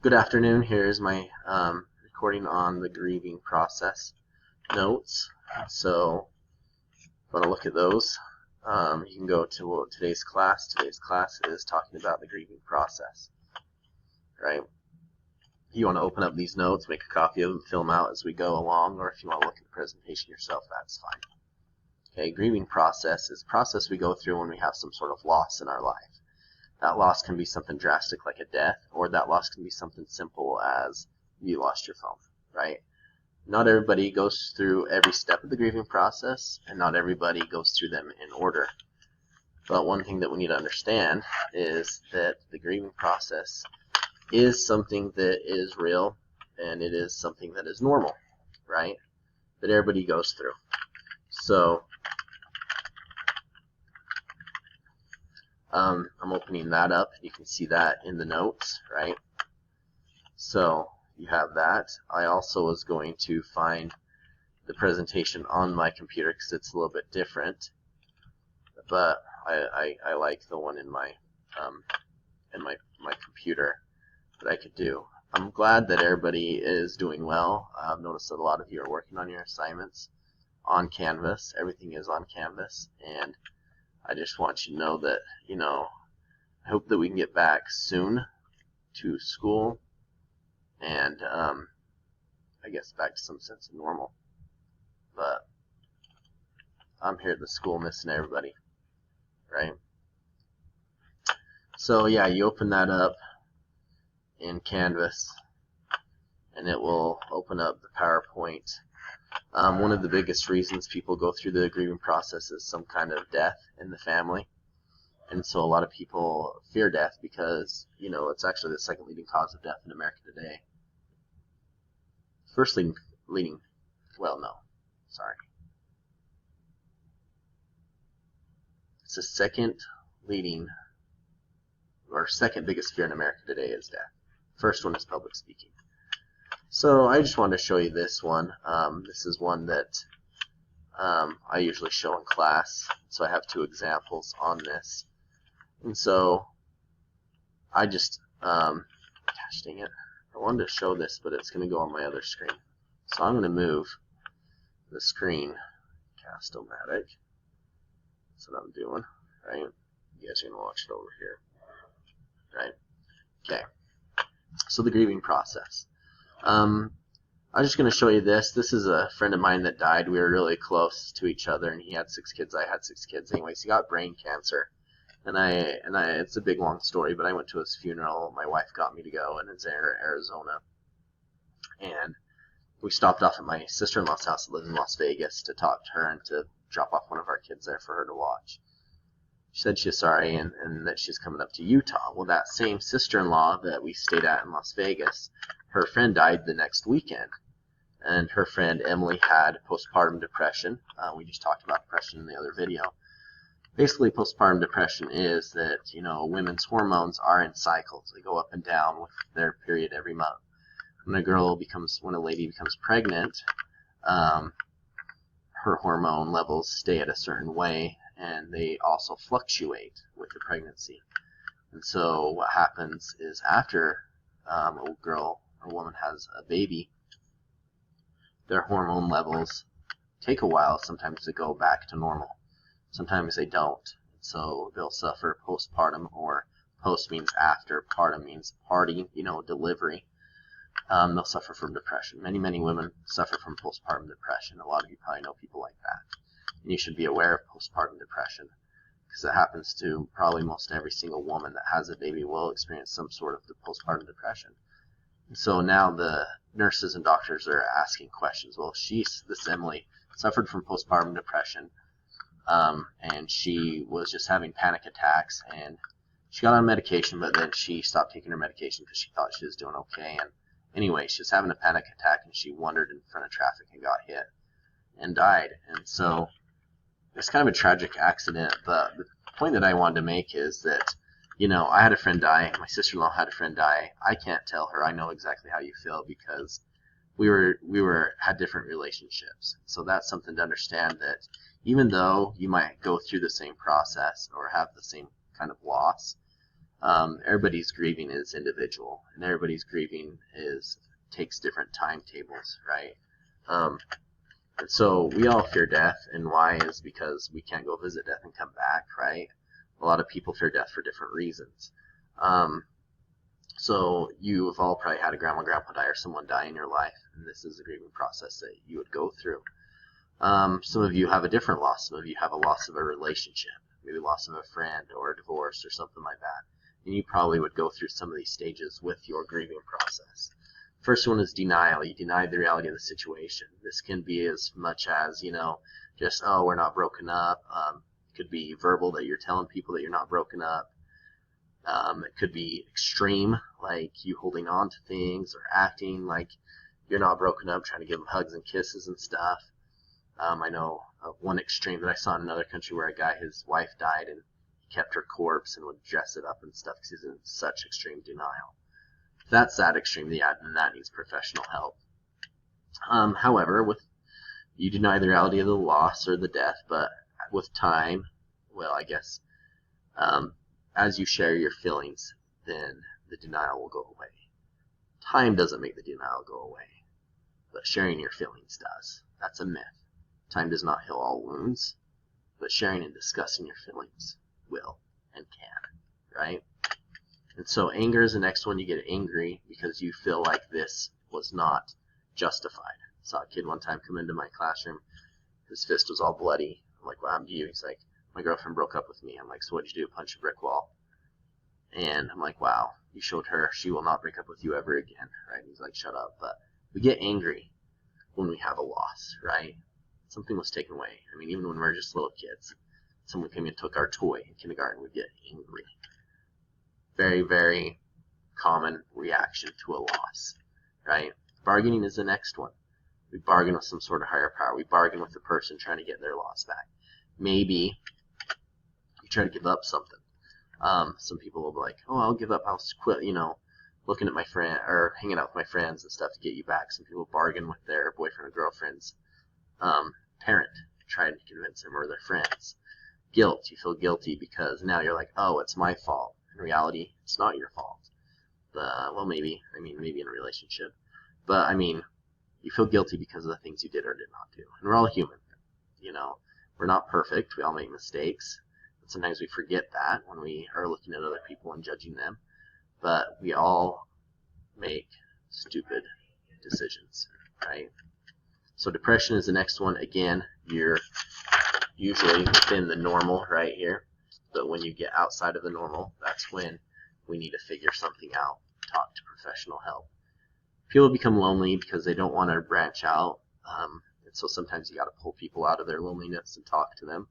Good afternoon. Here's my recording on the grieving process notes. So, if you want to look at those, you can go to today's class. Today's class is talking about the grieving process, right? You want to open up these notes, make a copy of them, fill them out as we go along, or if you want to look at the presentation yourself, that's fine. Okay, grieving process is a process we go through when we have some sort of loss in our life. That loss can be something drastic like a death, or that loss can be something simple as you lost your phone, right? Not everybody goes through every step of the grieving process, and not everybody goes through them in order. But one thing that we need to understand is that the grieving process is something that is real, and it is something that is normal, right? That everybody goes through. So, I'm opening that up. You can see that in the notes, right? So you have that. I also was going to find the presentation on my computer because it's a little bit different, but I like the one in my computer that I could do. I'm glad that everybody is doing well. I've noticed that a lot of you are working on your assignments on Canvas. Everything is on Canvas, and I just want you to know that, I hope that we can get back soon to school and, I guess back to some sense of normal. But I'm here at the school missing everybody, right? So yeah, you open that up in Canvas, and it will open up the PowerPoint. One of the biggest reasons people go through the grieving process is some kind of death in the family. And so a lot of people fear death because, it's actually the second leading cause of death in America today. First leading, well, no, sorry. It's the second leading, or second biggest fear in America today is death. First one is public speaking. So I just wanted to show you this one. This is one that I usually show in class. So I have two examples on this. And so I just, gosh dang it, I wanted to show this, but it's going to go on my other screen. So I'm going to move the screen, Cast-O-Matic. That's what I'm doing, right? You guys are going to watch it over here, right? Okay. So the grieving process. I'm just going to show you this. This is a friend of mine that died. We were really close to each other, and he had 6 kids. I had 6 kids. Anyways, he got brain cancer. And it's a big long story, but I went to his funeral. My wife got me to go, and it's in Arizona. And we stopped off at my sister-in-law's house that lives in Las Vegas to talk to her and to drop off one of our kids there for her to watch. She said she was sorry and that she's coming up to Utah. Well, that same sister-in-law that we stayed at in Las Vegas, her friend died the next weekend. And her friend Emily had postpartum depression. We just talked about depression in the other video. Basically, postpartum depression is that, women's hormones are in cycles. They go up and down with their period every month. When a lady becomes pregnant, her hormone levels stay at a certain way, and they also fluctuate with the pregnancy. And so what happens is after a girl or woman has a baby, their hormone levels take a while sometimes to go back to normal. Sometimes they don't. So they'll suffer postpartum, or post means after, partum means party, delivery. They'll suffer from depression. Many women suffer from postpartum depression. A lot of you probably know people like that. And you should be aware of postpartum depression because it happens to probably most every single woman that has a baby will experience some sort of postpartum depression. And so now the nurses and doctors are asking questions. Well, this Emily suffered from postpartum depression. And she was just having panic attacks, and she got on medication, but then she stopped taking her medication because she thought she was doing okay. And anyway, she was having a panic attack, and she wandered in front of traffic and got hit and died. And so it's kind of a tragic accident, but the point that I wanted to make is that, I had a friend die. My sister-in-law had a friend die. I can't tell her. I know exactly how you feel because we had different relationships. So that's something to understand, that even though you might go through the same process or have the same kind of loss, Everybody's grieving is individual, and everybody's grieving takes different timetables, right? And so we all fear death, and why is because we can't go visit death and come back, right? A lot of people fear death for different reasons. So you've all probably had a grandma, grandpa die, or someone die in your life, and this is a grieving process that you would go through. Some of you have a different loss. Some of you have a loss of a relationship, maybe loss of a friend or a divorce or something like that. And you probably would go through some of these stages with your grieving process. First one is denial. You deny the reality of the situation. This can be as much as, just, oh, we're not broken up. It could be verbal, that you're telling people that you're not broken up. It could be extreme, like you holding on to things or acting like you're not broken up, trying to give them hugs and kisses and stuff. I know of one extreme that I saw in another country where a guy, his wife died, and he kept her corpse and would dress it up and stuff because he's in such extreme denial. If that's that extreme, then that needs professional help. However, you deny the reality of the loss or the death, but with time, well, I guess, as you share your feelings, then the denial will go away. Time doesn't make the denial go away, but sharing your feelings does. That's a myth. Time does not heal all wounds, but sharing and discussing your feelings will and can, right? And so anger is the next one. You get angry because you feel like this was not justified. I saw a kid one time come into my classroom. His fist was all bloody. I'm like, what happened to you? He's like, my girlfriend broke up with me. I'm like, so what'd you do? Punch a brick wall? And I'm like, wow, you showed her she will not break up with you ever again, right? And he's like, shut up. But we get angry when we have a loss, right? Something was taken away. I mean, even when we were just little kids, someone came and took our toy in kindergarten, we'd get angry. Very, very common reaction to a loss, right? Bargaining is the next one. We bargain with some sort of higher power. We bargain with the person trying to get their loss back. Maybe you try to give up something. Some people will be like, oh, I'll give up. I'll quit, looking at my friend or hanging out with my friends and stuff to get you back. Some people bargain with their boyfriend or girlfriend's parent, trying to convince them, or their friends. Guilt. You feel guilty because now you're like, oh, it's my fault. In reality, it's not your fault. Well, maybe in a relationship. But, you feel guilty because of the things you did or did not do. And we're all human. We're not perfect. We all make mistakes. And sometimes we forget that when we are looking at other people and judging them. But we all make stupid decisions, right? So depression is the next one. Again, you're usually within the normal right here. But when you get outside of the normal, that's when we need to figure something out, talk to professional help. People become lonely because they don't want to branch out. And so sometimes you got to pull people out of their loneliness and talk to them.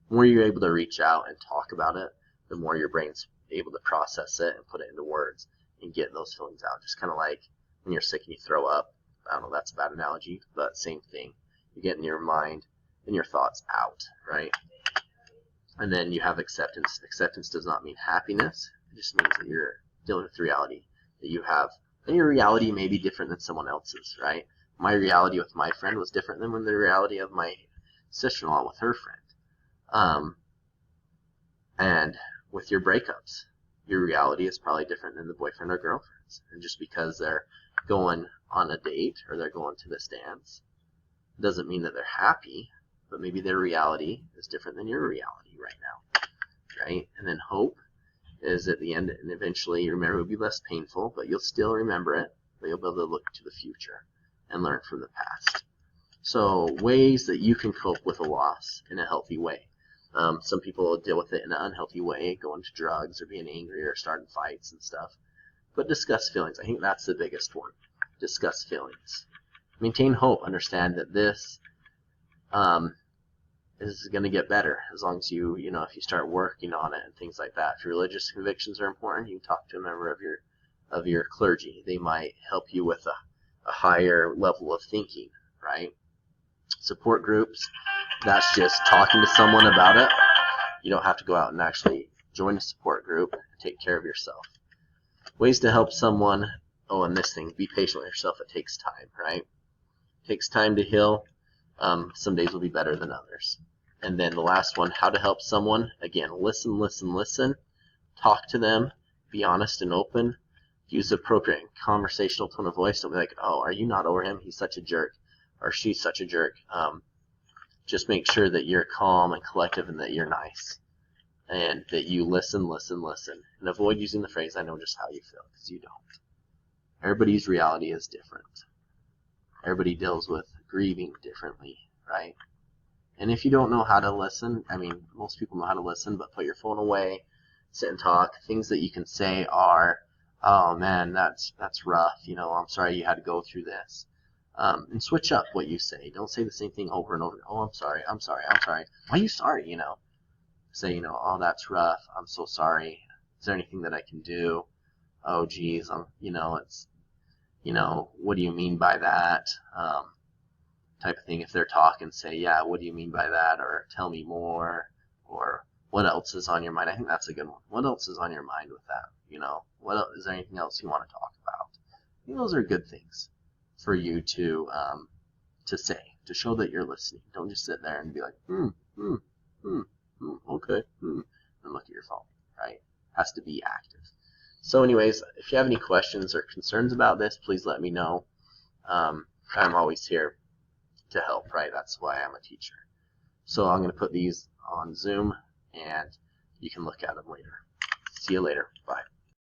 The more you're able to reach out and talk about it, the more your brain's able to process it and put it into words and get those feelings out. Just kind of like when you're sick and you throw up. I don't know, that's a bad analogy, but same thing. You get in your mind and your thoughts out, right? And then you have acceptance. Acceptance does not mean happiness. It just means that you're dealing with the reality that you have. And your reality may be different than someone else's, right? My reality with my friend was different than the reality of my sister-in-law with her friend. And with your breakups, your reality is probably different than the boyfriend or girlfriend's. And just because they're going on a date or they're going to this dance doesn't mean that they're happy, but maybe their reality is different than your reality right now, right? And then hope is at the end, and eventually, you remember, it will be less painful, but you'll still remember it, but you'll be able to look to the future and learn from the past. So ways that you can cope with a loss in a healthy way. Some people deal with it in an unhealthy way, going to drugs or being angry or starting fights and stuff. But discuss feelings. I think that's the biggest one. Discuss feelings. Maintain hope. Understand that this is going to get better as long as you if you start working on it and things like that. If your religious convictions are important, you can talk to a member of your clergy. They might help you with a higher level of thinking, right? Support groups, that's just talking to someone about it. You don't have to go out and actually join a support group and take care of yourself. Ways to help someone. Oh, and this thing, be patient with yourself. It takes time, right? It takes time to heal. Some days will be better than others. And then the last one, how to help someone. Again, listen, listen, listen. talk to them, be honest and open, use the appropriate conversational tone of voice. Don't be like, oh, are you not over him? He's such a jerk, or she's such a jerk. Just make sure that you're calm and collective and that you're nice. And that you listen, listen, listen. And avoid using the phrase, I know just how you feel, because you don't. Everybody's reality is different. Everybody deals with grieving differently, right? And if you don't know how to listen, I mean, most people know how to listen, but put your phone away, sit and talk. Things that you can say are, oh man, that's rough. You know, I'm sorry you had to go through this. And switch up what you say. Don't say the same thing over and over. Oh, I'm sorry, I'm sorry, I'm sorry. Why are you sorry, you know? Say, you know, oh, that's rough. I'm so sorry. Is there anything that I can do? Oh, geez, you know, it's, you know, what do you mean by that? Type of thing. If they're talking, say, yeah, what do you mean by that? Or tell me more. Or what else is on your mind? I think that's a good one. What else is on your mind with that? You know, what else, is there anything else you want to talk about? I think those are good things for you to say, to show that you're listening. Don't just sit there and be like, okay, and look at your phone, right? Has to be active. So anyways, if you have any questions or concerns about this, please let me know. I'm always here to help, right? That's why I'm a teacher. So I'm going to put these on Zoom, and you can look at them later. See you later. Bye.